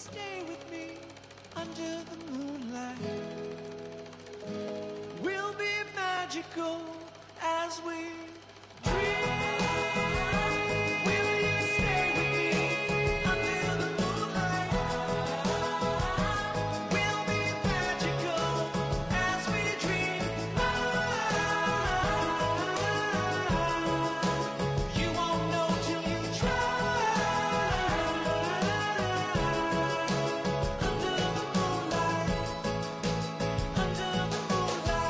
stay with me under the moonlight? We'll be magical as we dream. Will you stay with me under the moonlight? We'll be magical as we dream. You won't know till you try. Under the moonlight, under the moonlight.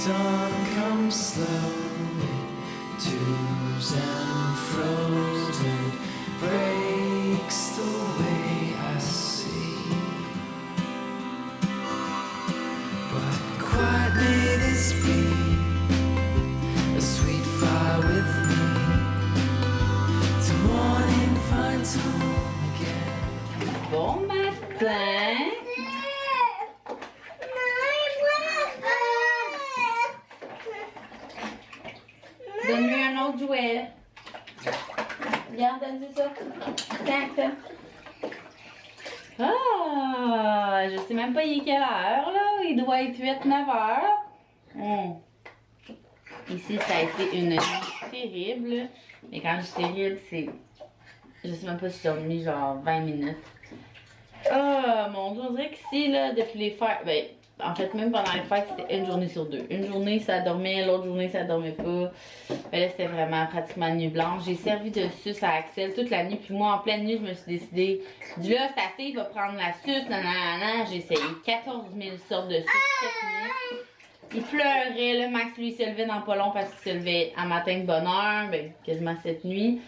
Dawn comes slowly, twos and fro's, and breaks the way I see. But quiet may this be, a sweet fire with me, till morning finds home again. Bon matin! Donne-lui un autre jouet. Regarde, donne-lui ça. Tiens, ça. Ah, je sais même pas il est quelle heure, là. Il doit être 8-9 heures. Ici, ça a été une nuit terrible. Mais quand je dis terrible, c'est... Je sais même pas si j'ai dormi genre 20 minutes. Ah, mon Dieu, on dirait qu'ici, là, depuis les fêtes... Ben, en fait, même pendant les fêtes, c'était une journée sur deux. Une journée, ça dormait, l'autre journée, ça dormait pas. Mais là, c'était vraiment pratiquement nuit blanche. J'ai servi de suce à Axel toute la nuit. Puis moi, en pleine nuit, je me suis décidée, du là, c'est assez, il va prendre la suce, nanana. J'ai essayé 14 000 sortes de suce cette nuit. Il pleurait, là, Max, lui, il se levait dans pas long parce qu'il se levait à matin de bonne heure, ben, quasiment cette nuit.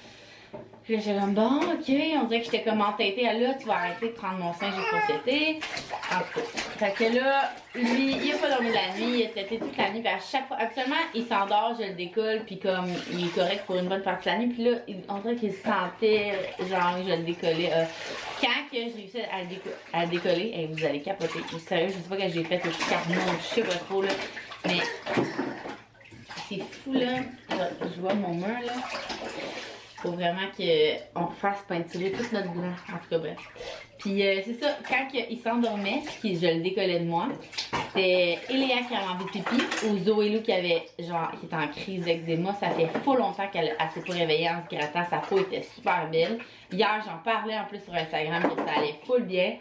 Puis là, j'étais comme, bon, ok, on dirait que j'étais comme entêtée. Ah, là, tu vas arrêter de prendre mon sein juste pour téter. En tout cas, fait que là, lui, il a pas dormi la nuit, il a tété toute la nuit. Puis à chaque fois, actuellement, il s'endort, je le décolle, puis comme, il est correct pour une bonne partie de la nuit. Puis là, on dirait qu'il sentait, genre, je le décollais. Quand que j'ai réussi à le décoller, hey, vous allez capoter. Sérieux, je sais pas que j'ai fait le petit carnot, je sais pas trop, là. Mais, c'est fou, là. Je vois mon mur, là. Faut vraiment qu'on fasse peinturer tout notre blanc. En tout cas, bref. Puis c'est ça, quand il s'endormait, puis je le décollais de moi, c'était Eléa qui avait envie de pipi ou Zoé qui avait, genre, qui était en crise d'eczéma. Ça fait full longtemps qu'elle s'est pas réveillée en se grattant. Sa peau était super belle. Hier, j'en parlais en plus sur Instagram que ça allait full bien.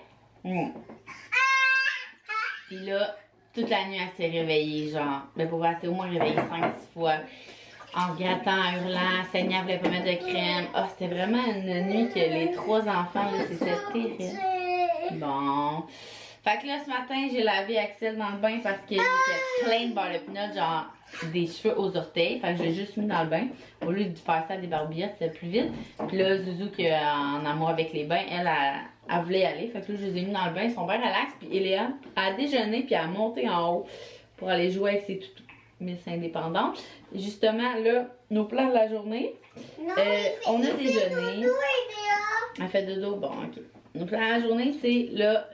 Puis là, toute la nuit, elle s'est réveillée, genre, mais pour vrai, elle s'est au moins réveillée 5-6 fois. En se grattant, en hurlant, saignant, elle voulait pas mettre de crème. Ah, c'était vraiment une nuit que les 3 enfants, là, c'était terrible. Bon. Fait que là, ce matin, j'ai lavé Axel dans le bain parce qu'il était plein de beurre de pinot, genre des cheveux aux orteils. Fait que j'ai juste mis dans le bain. Au lieu de faire ça à des barbillettes, c'était plus vite. Puis là, Zouzou, qui est en amour avec les bains, elle voulait y aller. Fait que là, je les ai mis dans le bain. Ils sont bien relax. Puis Eléa a déjeuné puis a monté en haut pour aller jouer avec ses toutous. Miss indépendante. Justement, là, nos plans de la journée. Non, on a déjeuné. Elle fait dodo, bon, ok. Nos plans de la journée, c'est là,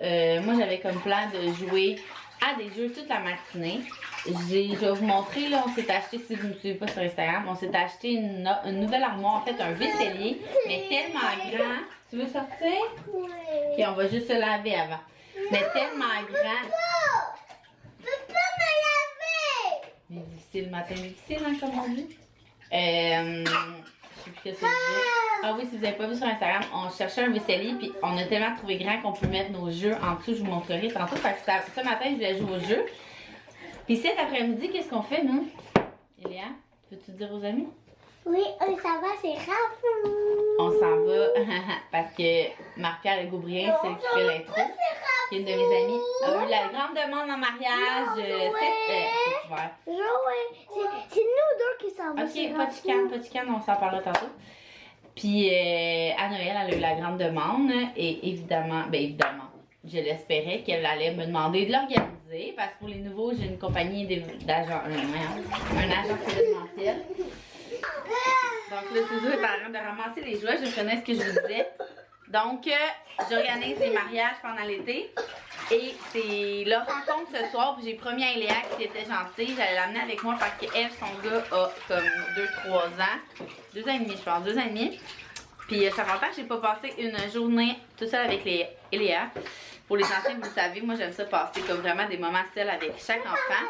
moi j'avais comme plan de jouer à des jeux toute la matinée. Je vais vous montrer, là, on s'est acheté, si vous ne me suivez pas sur Instagram, on s'est acheté une nouvelle armoire, en fait un vaisselier, mais tellement grand. Tu veux sortir? Oui. Ok, on va juste se laver avant. Mais tellement grand. Difficile, matin difficile, hein, comme on dit. Je sais plus ce que c'est. Ah oui, si vous n'avez pas vu sur Instagram, on cherchait un vaisselier, puis on a tellement trouvé grand qu'on peut mettre nos jeux en dessous. Je vous montrerai tantôt. Fait que ce matin, je voulais jouer au jeu. Puis cet après-midi, qu'est-ce qu'on fait, nous? Eléa, peux-tu dire aux amis? Oui, on s'en va, c'est Rafou. On s'en va parce que Marie-Pierre Gaubrien, c'est qui fait l'intro, qui est une de mes amies, a eu la grande demande en mariage cet hiver. C'est nous deux qui s'en vont. Ok, pas de chicane, on s'en parlera tantôt. Puis à Noël, elle a eu la grande demande et évidemment, je l'espérais qu'elle allait me demander de l'organiser parce que pour les nouveaux, j'ai une compagnie d'agents, un agent événementiel. Donc là, Suzu est en train de ramasser les jouets, je connais ce que je vous disais. Donc, j'organise les mariages pendant l'été. Et c'est leur rencontre ce soir. Puis j'ai promis à Eléa qui était gentille, j'allais l'amener avec moi parce qu'elle, son gars, a comme 2-3 ans. 2 ans et demi, je pense, 2 ans et demi. Puis ça fait longtemps que j'ai pas passé une journée toute seule avec Eléa. Pour les anciens, vous le savez, moi j'aime ça passer comme vraiment des moments seuls avec chaque enfant.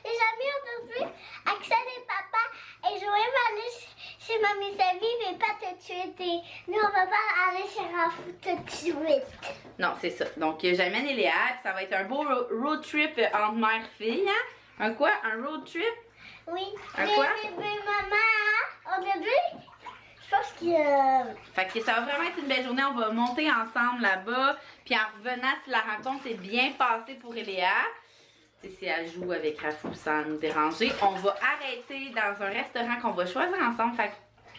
Les amis aujourd'hui, Axel et papa et Joël vont aller chez Mamie Savie, mais pas tout de suite. Nous, on va pas aller chez Rafou tout de suite. Non, c'est ça. Donc j'amène Eléa, puis ça va être un beau road trip entre mère-fille. Hein? Un quoi? Un road trip? Oui. Un quoi? Mais maman, aujourd'hui, je pense que... Fait que ça va vraiment être une belle journée. On va monter ensemble là-bas. Puis en revenant, si la rencontre s'est bien passée pour Eléa, si elle joue avec Rafou sans nous déranger, on va arrêter dans un restaurant qu'on va choisir ensemble. Fait que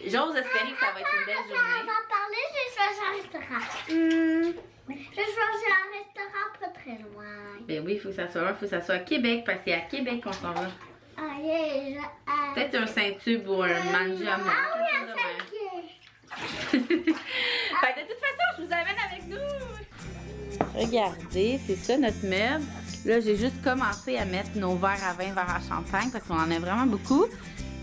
j'ose espérer que ça va être une belle On journée. va parler, je vais choisir un restaurant. Je vais choisir un restaurant pas très loin. Ben oui, il faut que ça soit à Québec parce que c'est à Québec qu'on s'en va. Allez, Peut-être un Saint-Tube ou un Mangia. Ah oui, un cinquième. Fait que de toute façon, je vous amène avec nous. Regardez, c'est ça notre meuble. Là, j'ai juste commencé à mettre nos verres à vin, verres à champagne parce qu'on en a vraiment beaucoup.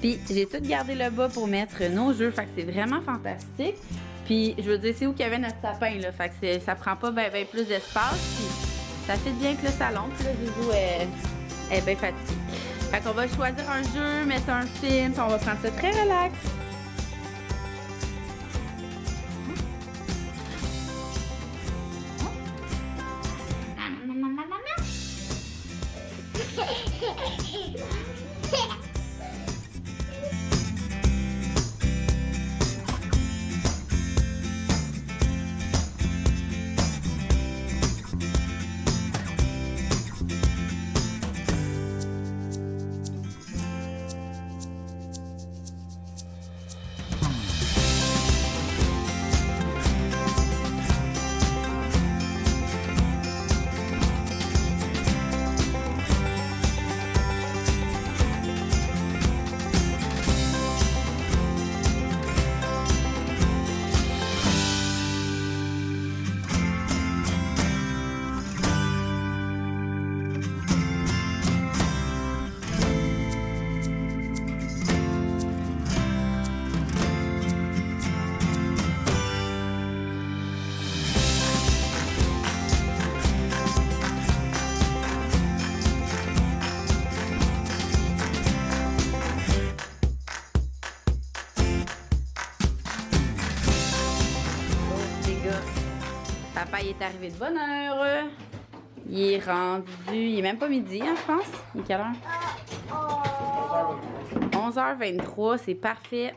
Puis, j'ai tout gardé le bas pour mettre nos jeux. Fait que c'est vraiment fantastique. Puis, je veux dire, c'est où qu'il y avait notre sapin, là. Fait que ça prend pas ben plus d'espace. Puis, ça fit bien avec le salon. Puis là, Zizou est bien fatiguée. Fait qu'on va choisir un jeu, mettre un film. Puis on va prendre ça très relax. Papa il est arrivé de bonne heure. Il est rendu. Il est même pas midi, hein, je pense. Il est quelle heure? 11h23, c'est parfait.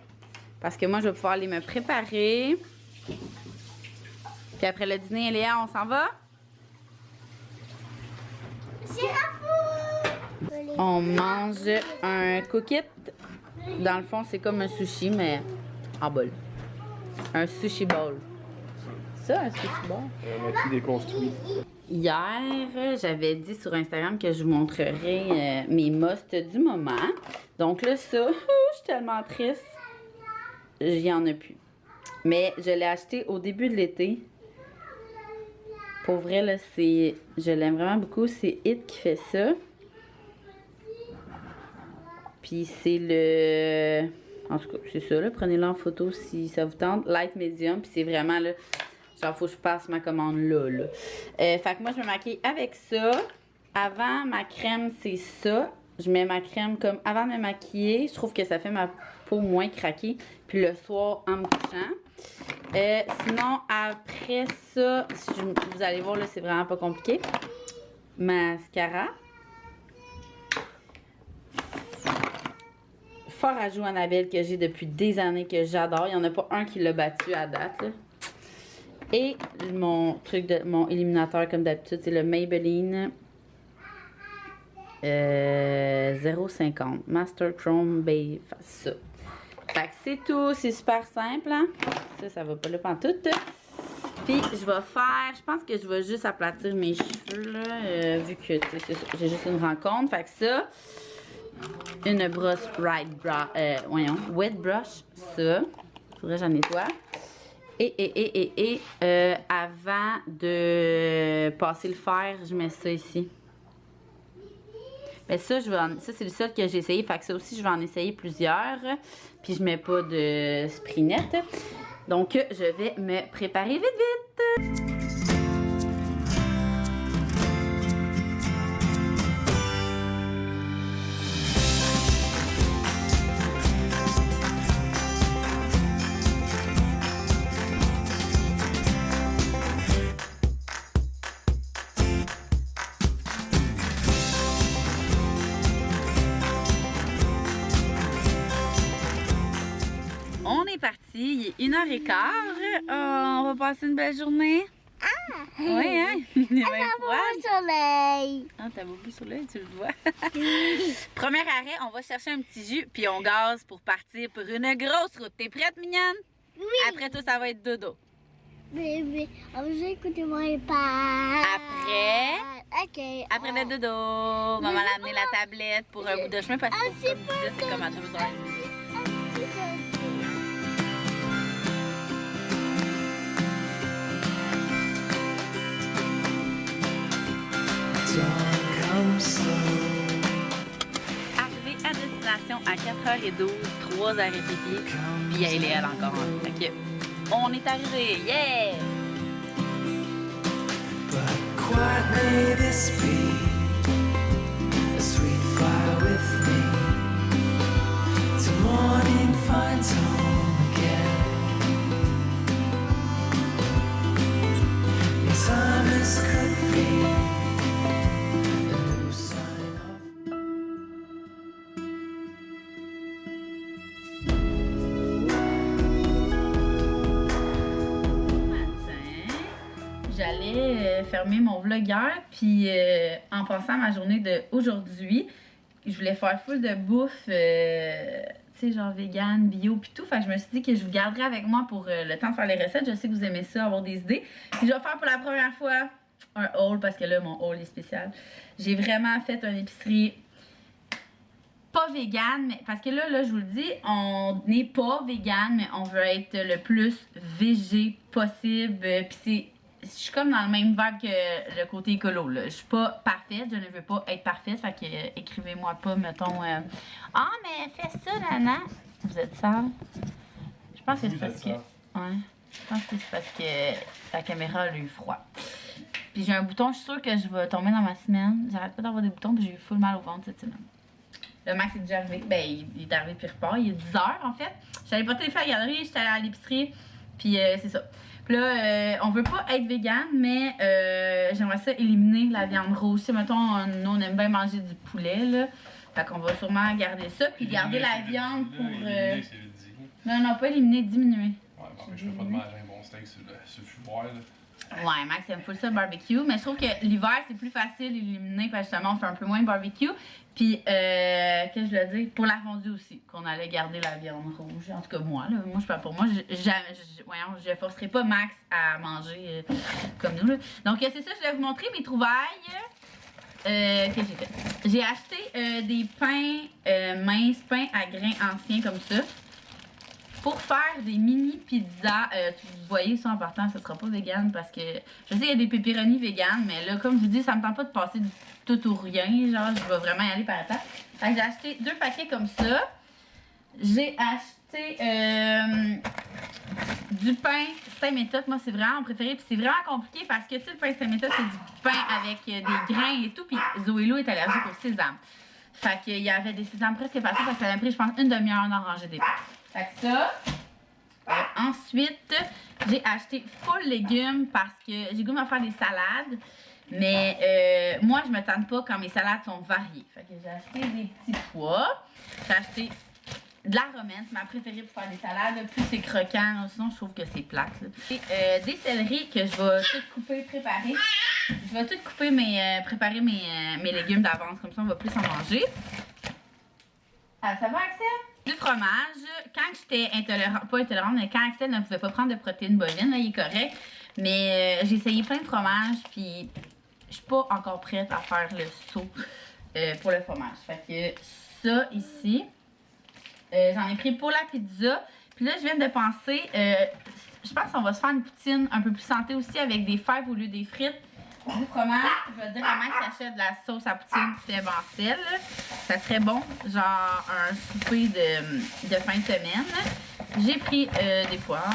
Parce que moi, je vais pouvoir aller me préparer. Puis après le dîner, Léa, on s'en va? C'est Rafou! On mange un cookit. Dans le fond, c'est comme un sushi, mais en bol. Un sushi bowl. Ça, un sushi bowl? On a tout déconstruit. Hier, j'avais dit sur Instagram que je vous montrerais mes musts du moment. Donc là, ça, je suis tellement triste. J'y en ai plus. Mais je l'ai acheté au début de l'été. Pour vrai, là, je l'aime vraiment beaucoup. C'est It qui fait ça. Puis c'est le... En tout cas, c'est ça, là. Prenez-le en photo si ça vous tente. Light medium. Puis c'est vraiment, là... Genre, faut que je passe ma commande là. Fait que moi, je me maquille avec ça. Avant, ma crème, c'est ça. Je mets ma crème comme avant de me maquiller. Je trouve que ça fait ma peau moins craquée. Puis le soir, en me couchant. Sinon, après ça, vous allez voir, là, c'est vraiment pas compliqué. Mascara. Fort à jouer Annabelle que j'ai depuis des années, que j'adore. Il n'y en a pas un qui l'a battu à date, là. Et mon mon éliminateur, comme d'habitude, c'est le Maybelline 0,50 Master Chrome Beige. Ça. Fait que c'est tout. C'est super simple, hein? Ça va pas là pantoute. Puis je vais faire, je pense que je vais juste aplatir mes cheveux là, vu que j'ai juste une rencontre. Fait que ça, une brosse wet brush, ça, faudrait que j'en nettoie. Et avant de passer le fer, je mets ça ici. Mais ça, ça c'est le seul que j'ai essayé. Fait que ça aussi, je vais en essayer plusieurs. Puis je mets pas de spray net. Donc, je vais me préparer vite, vite. On est parti, il est 1h15. On va passer une belle journée. Ah! Oui, hein? Il est bien froid. Au soleil. Ah, t'as beaucoup sur l'œil, tu le vois. Premier arrêt, on va chercher un petit jus, puis on gaze pour partir pour une grosse route. T'es prête, mignonne? Oui. Après tout, ça va être dodo. Bébé, on va écouter mon pas. Après? Ok. Après le dodo, maman l'a amené la tablette pour un bout de chemin parce que c'est comme je disais, c'est comme à 2h30. Arrivé à destination à 4h12, 3 arrêts pipi, puis elle est encore en fait que on est arrivé, yeah! But quiet may this be, a sweet fire with me, till morning finds home again. Yes, I'm as could be, a new sign of. J'allais fermer mon vlog hier, puis en passant à ma journée d'aujourd'hui, je voulais faire full de bouffe, tu sais, genre vegan, bio, puis tout. Fait que je me suis dit que je vous garderais avec moi pour le temps de faire les recettes. Je sais que vous aimez ça, avoir des idées. Puis je vais faire pour la première fois un haul, parce que là, mon haul est spécial. J'ai vraiment fait une épicerie pas vegan, mais parce que là, je vous le dis, on n'est pas vegan, mais on veut être le plus végé possible. Puis je suis comme dans le même vibe que le côté écolo, là. Je suis pas parfaite, je ne veux pas être parfaite, fait que écrivez-moi pas, mettons, ah, mais fais ça, Nana. Vous êtes sale? Je pense que c'est parce que... Ouais. Je pense que c'est parce que la caméra a eu froid. Puis j'ai un bouton, je suis sûre que je vais tomber dans ma semaine. J'arrête pas d'avoir des boutons, puis j'ai eu full mal au ventre cette semaine. Le Max est déjà arrivé. Ben, il est arrivé puis il repart. Il est 10h en fait. J'allais pas téléphoner à la galerie, j'étais allée à l'épicerie. Puis c'est ça. Puis là, on veut pas être vegan, mais j'aimerais ça éliminer la viande rouge. Tu sais, mettons, nous, on aime bien manger du poulet, là. Fait qu'on va sûrement garder ça. Puis garder la viande pour. Éliminer, c'est le dit. Non, pas éliminer, diminuer. Ouais, bon, mais je fais pas de manger un bon steak sur le fumoir, là. Ouais, Max aime full ça le barbecue, mais je trouve que l'hiver c'est plus facile d'éliminer parce que justement on fait un peu moins de barbecue. Puis, qu'est-ce que je voulais dire? Pour la fondue aussi, qu'on allait garder la viande rouge. En tout cas, moi, là, moi je parle pour moi, je forcerai pas Max à manger comme nous, là. Donc, c'est ça, je vais vous montrer mes trouvailles. Qu'est-ce que j'ai fait? J'ai acheté des pains minces, pains à grains anciens comme ça. Pour faire des mini pizzas, vous voyez ça en partant, ça sera pas vegan parce que je sais qu'il y a des pepperoni vegan, mais là, comme je vous dis, ça me tente pas de passer du tout ou rien, genre je vais vraiment y aller par étapes. Fait que j'ai acheté 2 paquets comme ça. J'ai acheté du pain Saint-Méthode, moi c'est vraiment mon préféré, puis c'est vraiment compliqué parce que tu sais, le pain Saint-Méthode c'est du pain avec des grains et tout, puis Zoélo est allergique au sésame. Fait qu'il y avait des sésames presque partout parce que ça m'a pris, je pense, une demi-heure d'en ranger des pains. Fait que ça. Ensuite, j'ai acheté full légumes parce que j'ai goût de me faire des salades. Mais moi, je me tente pas quand mes salades sont variées. Fait que j'ai acheté des petits pois. J'ai acheté de la romaine, c'est ma préférée pour faire des salades. Plus c'est croquant, sinon je trouve que c'est plate. Et des céleris que je vais tout couper, préparer. Je vais tout couper, préparer mes légumes d'avance. Comme ça, on va plus en manger. Ça va, Axel? Du fromage. Quand j'étais intolérante, pas intolérante, mais quand Axel ne pouvait pas prendre de protéines bovines, là, il est correct. Mais j'ai essayé plein de fromages, puis je suis pas encore prête à faire le saut pour le fromage. Fait que ça ici, j'en ai pris pour la pizza. Puis là, je viens de penser, je pense qu'on va se faire une poutine un peu plus santé aussi avec des fèves au lieu des frites. Du fromage, je vais dire à Max qu'il achète de la sauce à poutine fait sel. Ça serait bon, genre un souper de fin de semaine. J'ai pris des poires.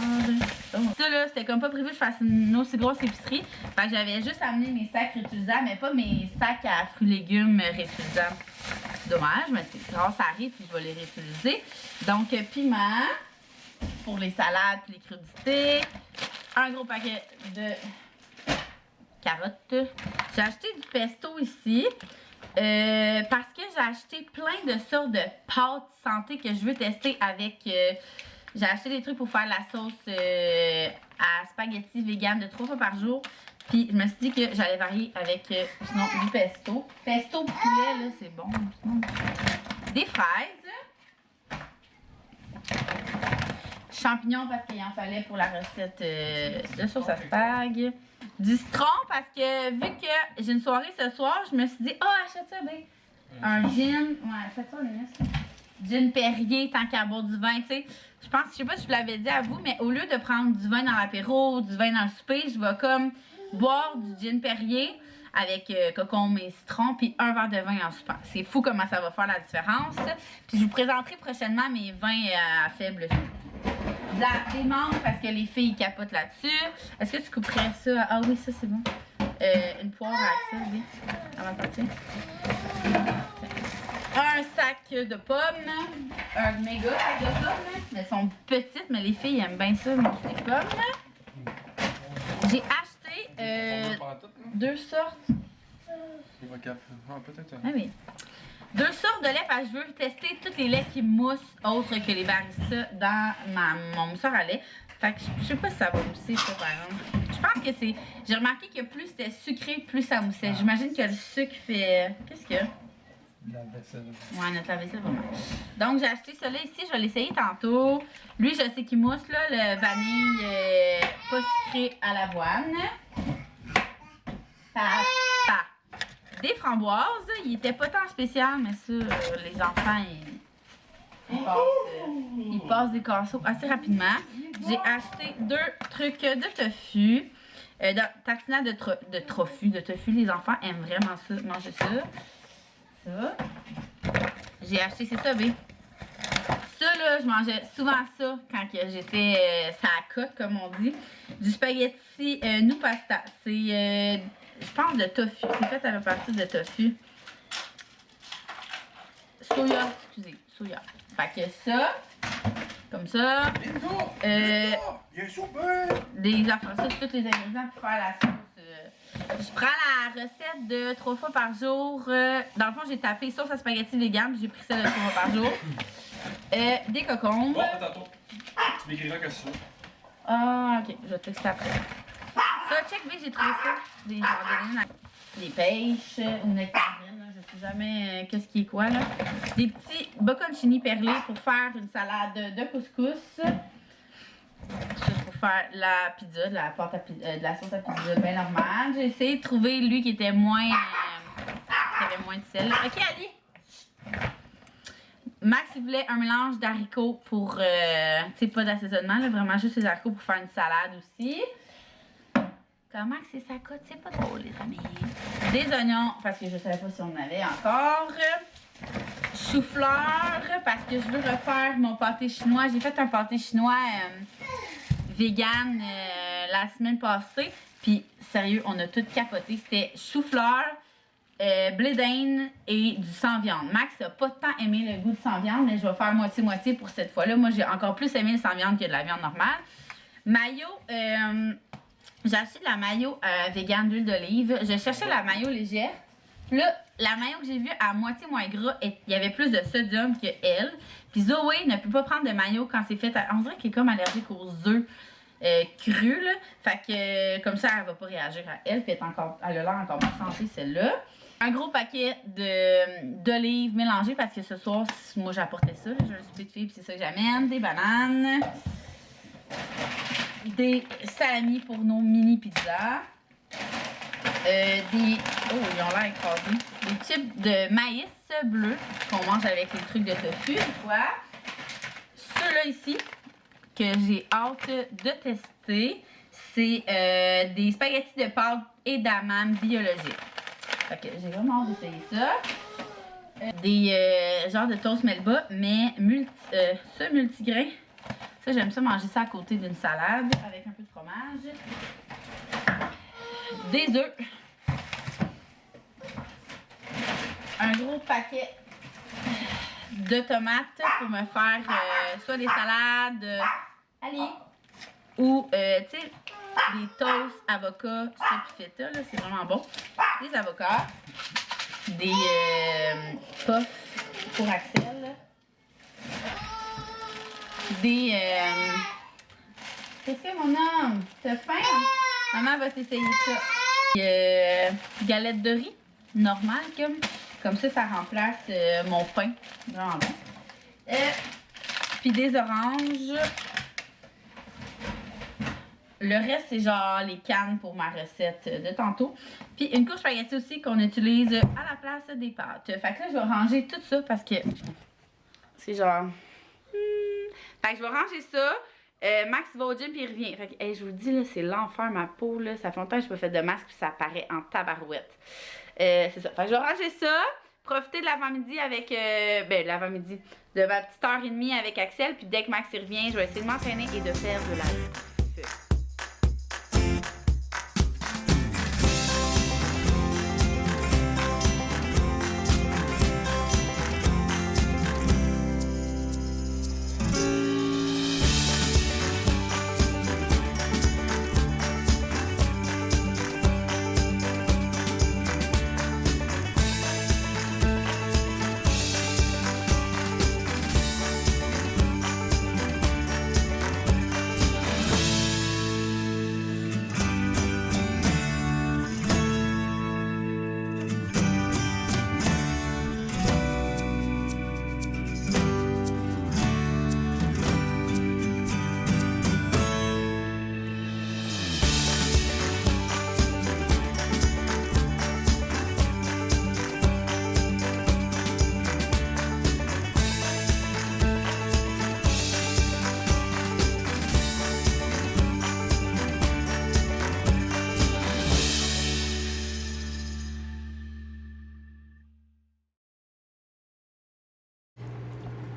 Ça là, c'était comme pas prévu que je fasse une aussi grosse épicerie. Fait que j'avais juste amené mes sacs réutilisables, mais pas mes sacs à fruits et légumes réutilisables. Dommage, mais c'est grâce ça arrive puis je vais les réutiliser. Donc piment pour les salades et les crudités. Un gros paquet de carottes. J'ai acheté du pesto ici parce que j'ai acheté plein de sortes de pâtes santé que je veux tester avec. J'ai acheté des trucs pour faire la sauce à spaghetti vegan de 3 fois par jour. Puis je me suis dit que j'allais varier avec sinon du pesto. Pesto poulet, là, c'est bon. Sinon. Des fraises. Champignons parce qu'il en fallait pour la recette de sauce à spag. Du citron parce que vu que j'ai une soirée ce soir, je me suis dit, oh, achète ça, ben. Un gin. Ouais, achète ça, les gin Perrier, tant qu'à boire du vin, tu sais. Je pense, je sais pas si je vous l'avais dit à vous, mais au lieu de prendre du vin dans l'apéro, du vin dans le souper, je vais comme boire du gin Perrier avec cocombe et citron, puis un verre de vin en soupant. C'est fou comment ça va faire la différence. Puis je vous présenterai prochainement mes vins à faible sucre. Des mangues parce que les filles capotent là-dessus. Est-ce que tu couperais ça? Ah oui, ça c'est bon. Une poire avec ça, oui. Avant de partir. Un sac de pommes. Un méga sac de pommes. Elles sont petites, mais les filles aiment bien ça, manger des pommes. J'ai acheté deux sortes. Peut-être. Ah oui. Deux sortes de lait parce que je veux tester tous les laits qui moussent autres que les baristas dans mon mousseur à lait. Fait que je sais pas si ça va mousser ça par exemple. Je pense que c'est. J'ai remarqué que plus c'était sucré, plus ça moussait. J'imagine que le sucre fait. Qu'est-ce qu'il y a? La vaisselle. Ouais, notre lave-vaisselle vraiment. Donc j'ai acheté ça là ici, je vais l'essayer tantôt. Lui, je sais qu'il mousse là, le vanille pas sucré à l'avoine. Papa. Des framboises, il était pas tant spécial, mais ça, les enfants, ils passent des casseaux assez rapidement. J'ai acheté deux trucs de tofu, tartinade de tofu. Les enfants aiment vraiment ça, manger ça. Ça. J'ai acheté, c'est ça, B. Ça, là, je mangeais souvent ça quand j'étais sa coque, comme on dit. Du spaghetti nou pasta. C'est... je pense de tofu. C'est fait à partir de tofu. Soya, excusez, soya. Fait que ça, comme ça. Des affaires, ça, c'est tous les ingrédients pour faire la sauce. Je prends la recette de 3 fois par jour. Dans le fond, j'ai tapé sauce à spaghetti vegan, j'ai pris ça de 3 fois par jour. Des cocombes. Bon, attends. Tu m'écriras que c'est ça. Ah, ok, je vais te texter après. Ça, check, j'ai trouvé ça. Des jardines, des pêches, une nectarine, là, je sais jamais qu'est-ce qui est quoi, là. Des petits bocconcini perlés pour faire une salade de couscous. Ça, pour faire la pizza, de la pâte à pizza, de la sauce à pizza bien normale. J'ai essayé de trouver lui qui était moins... qui avait moins de sel. Ok, Ali! Max, il voulait un mélange d'haricots pour... tu sais, pas d'assaisonnement, là, vraiment juste les haricots pour faire une salade aussi. Comment que c'est ça coûte? C'est pas trop, les amis. Des oignons, parce que je savais pas si on en avait encore. Chou-fleur, parce que je veux refaire mon pâté chinois. J'ai fait un pâté chinois vegan la semaine passée. Puis, sérieux, on a tout capoté. C'était chou-fleur, blé d'Inde et du sans viande. Max n'a pas tant aimé le goût de sans viande, mais je vais faire moitié-moitié pour cette fois-là. Moi, j'ai encore plus aimé le sans viande que de la viande normale. Mayo, j'ai acheté de la mayo vegan d'huile d'olive. Je cherchais la mayo légère. Là, la mayo que j'ai vue à moitié moins gras, il y avait plus de sodium que elle. Puis Zoé ne peut pas prendre de mayo quand c'est fait. On dirait qu'elle est comme allergique aux œufs crus, là. Fait que comme ça, elle va pas réagir à elle. Puis elle a l'air encore plus santé, celle-là. Un gros paquet d'olives mélangées parce que ce soir, moi j'apportais ça. J'ai un souper de filles, puis c'est ça que j'amène. Des bananes. des salamis pour nos mini pizzas. Oh, ils ont l'air écrasés. Des chips de maïs bleu qu'on mange avec les trucs de tofu, des fois. Ceux-là ici, que j'ai hâte de tester, c'est des spaghettis de pâte et d'amande biologiques. Fait que j'ai vraiment hâte d'essayer ça. Des genres de toast melba, mais multigrain. Ça, j'aime ça manger ça à côté d'une salade avec un peu de fromage. Des œufs. Un gros paquet de tomates pour me faire soit des salades ou, tu sais, des toasts, avocats, ça puis feta, là, c'est vraiment bon. Des avocats, des puffs pour Axel, des... Qu'est-ce que mon homme? T'as faim? Maman va t'essayer ça. Galette de riz, normale, comme ça remplace mon pain. Vraiment bon. Puis des oranges. Le reste, c'est genre les cannes pour ma recette de tantôt. Puis une couche spaghetti aussi qu'on utilise à la place des pâtes. Fait que là, je vais ranger tout ça parce que c'est genre... Fait que je vais ranger ça. Max va au gym puis il revient. Fait que, je vous dis, là, c'est l'enfer ma peau. Là. Ça fait longtemps que je n'ai pas fait de masque puis ça paraît en tabarouette. C'est ça. Fait que je vais ranger ça. Profiter de l'avant-midi avec... l'avant-midi. De ma petite heure et demie avec Axel. Puis dès que Max revient, je vais essayer de m'entraîner et de faire de la feu.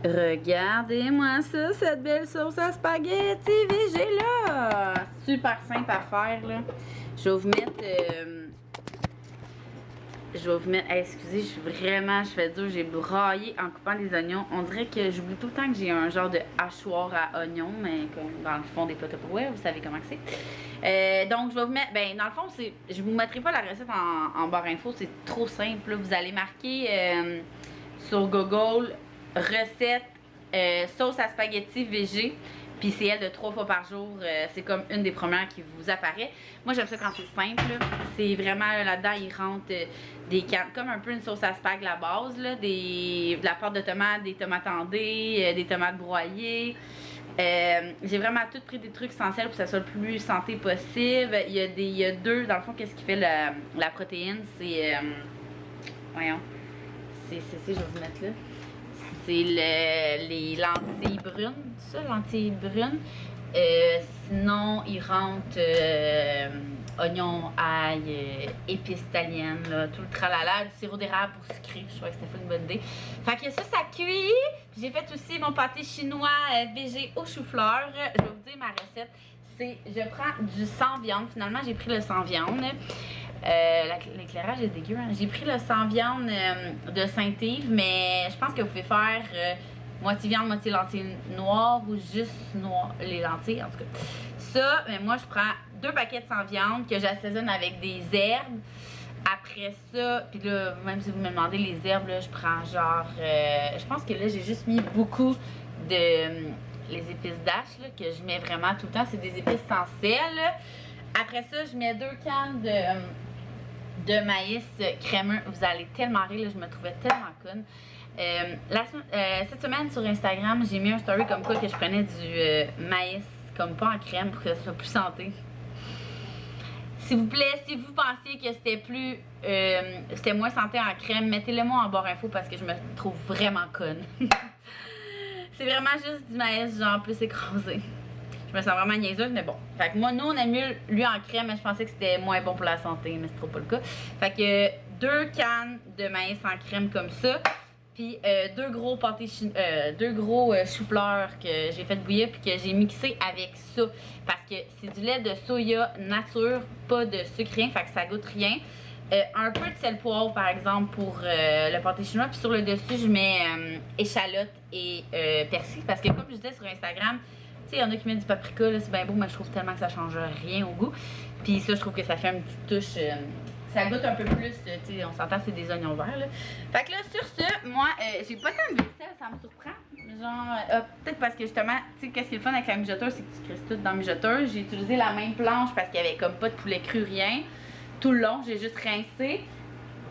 Regardez-moi ça, cette belle sauce à spaghetti végé là! Super simple à faire là. Je vais vous mettre... excusez, je fais dur, j'ai braillé en coupant les oignons. On dirait que j'oublie tout le temps que j'ai un genre de hachoir à oignons, mais comme dans le fond des potes à poêle, vous savez comment c'est. Donc je vais vous mettre, dans le fond, je vous mettrai pas la recette en barre info, c'est trop simple là. Vous allez marquer sur Google recette sauce à spaghetti végé, puis c'est elle de 3 fois par jour, c'est comme une des premières qui vous apparaît. Moi j'aime ça quand c'est simple, c'est vraiment là-dedans il rentre des cannes, comme un peu une sauce à spag la base, là, de la pâte de tomate, des tomates andées, des tomates broyées. J'ai vraiment tout pris des trucs essentiels pour que ça soit le plus santé possible. Il y a deux, dans le fond, qu'est-ce qui fait la protéine, c'est voyons, c'est je vais vous mettre là. C'est les lentilles brunes, ça, lentilles brunes. Sinon, il rentre oignons, ail, épices italiennes, là, tout le tralala, du sirop d'érable pour sucrer. Je trouvais que c'était une bonne idée. Fait que ça cuit. J'ai fait aussi mon pâté chinois végé au chou-fleur. Je vais vous dire ma recette. Je prends du sans viande. Finalement, j'ai pris le sans viande. L'éclairage est dégueu. Hein? J'ai pris le sans viande de Saint-Yves, mais je pense que vous pouvez faire moitié viande, moitié lentilles noires ou juste les lentilles, en tout cas. Ça, mais moi, je prends 2 paquets de sans viande que j'assaisonne avec des herbes. Après ça, puis là, même si vous me demandez les herbes, là, je prends genre... je pense que là, j'ai juste mis beaucoup de... les épices d'ache, là, que je mets vraiment tout le temps. C'est des épices sans sel. Après ça, je mets 2 cannes de maïs crémeux. Vous allez tellement rire, là, je me trouvais tellement conne. Cette semaine sur Instagram, j'ai mis un story comme quoi que je prenais du maïs comme pas en crème pour que ça soit plus santé. S'il vous plaît, si vous pensiez que c'était plus c'était moins santé en crème, mettez-le moi en barre info parce que je me trouve vraiment conne. C'est vraiment juste du maïs genre plus écrasé. Je me sens vraiment niaiseuse, mais bon. Fait que moi, nous, on aime mieux lui en crème, mais je pensais que c'était moins bon pour la santé, mais c'est trop pas le cas. Fait que 2 cannes de maïs en crème comme ça, puis 2 gros pâtés chou-fleur que j'ai fait bouillir puis que j'ai mixé avec ça. Parce que c'est du lait de soya nature, pas de sucre, rien, fait que ça goûte rien. Un peu de sel poivre par exemple pour le pâté chinois, puis sur le dessus je mets échalote et persil parce que comme je disais sur Instagram, tu sais, il y en a qui mettent du paprika, là, c'est bien beau, mais je trouve tellement que ça change rien au goût. Puis ça, je trouve que ça fait une petite touche, ça goûte un peu plus, tu sais, on s'entend, c'est des oignons verts, là. Fait que là, sur ce, moi, j'ai pas tant de vaisselle, ça me surprend. Genre, peut-être parce que justement, tu sais, qu'est-ce qui est le fun avec la mijoteuse, c'est que tu crisses tout dans la mijoteuse. J'ai utilisé la même planche parce qu'il y avait comme pas de poulet cru, rien. Tout le long, j'ai juste rincé.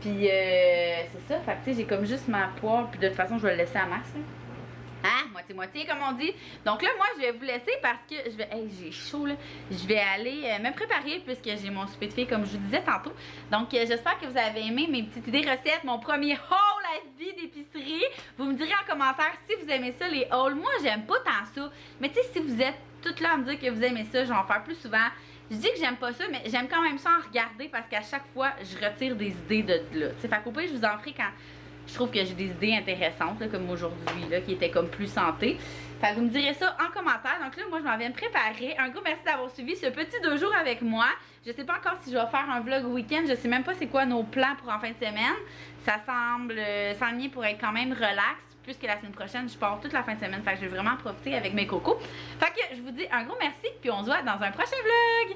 Puis c'est ça, fait que tu sais, j'ai comme juste ma poire, puis de toute façon, je vais le laisser à Max, là. Hein? Moitié-moitié, comme on dit. Donc là, moi, je vais vous laisser parce que je vais... Hey, j'ai chaud, là. Je vais aller me préparer puisque j'ai mon souper de filles, comme je vous disais tantôt. Donc, j'espère que vous avez aimé mes petites idées recettes, mon premier haul à vie d'épicerie. Vous me direz en commentaire si vous aimez ça, les hauls. Moi, j'aime pas tant ça. Mais tu sais, si vous êtes toutes là à me dire que vous aimez ça, je vais en faire plus souvent. Je dis que j'aime pas ça, mais j'aime quand même ça en regarder parce qu'à chaque fois, je retire des idées de là. Tu sais, fait qu'au pire, je vous en ferai quand... Je trouve que j'ai des idées intéressantes, là, comme aujourd'hui, là, qui étaient comme plus santé. Fait que vous me direz ça en commentaire. Donc là, moi, je m'en viens me préparer. Un gros merci d'avoir suivi ce petit 2 jours avec moi. Je sais pas encore si je vais faire un vlog week-end. Je sais même pas c'est quoi nos plans pour en fin de semaine. Ça semble s'enligner pour être quand même relax, puisque la semaine prochaine, je pars toute la fin de semaine. Fait que je vais vraiment profiter avec mes cocos. Fait que je vous dis un gros merci, puis on se voit dans un prochain vlog!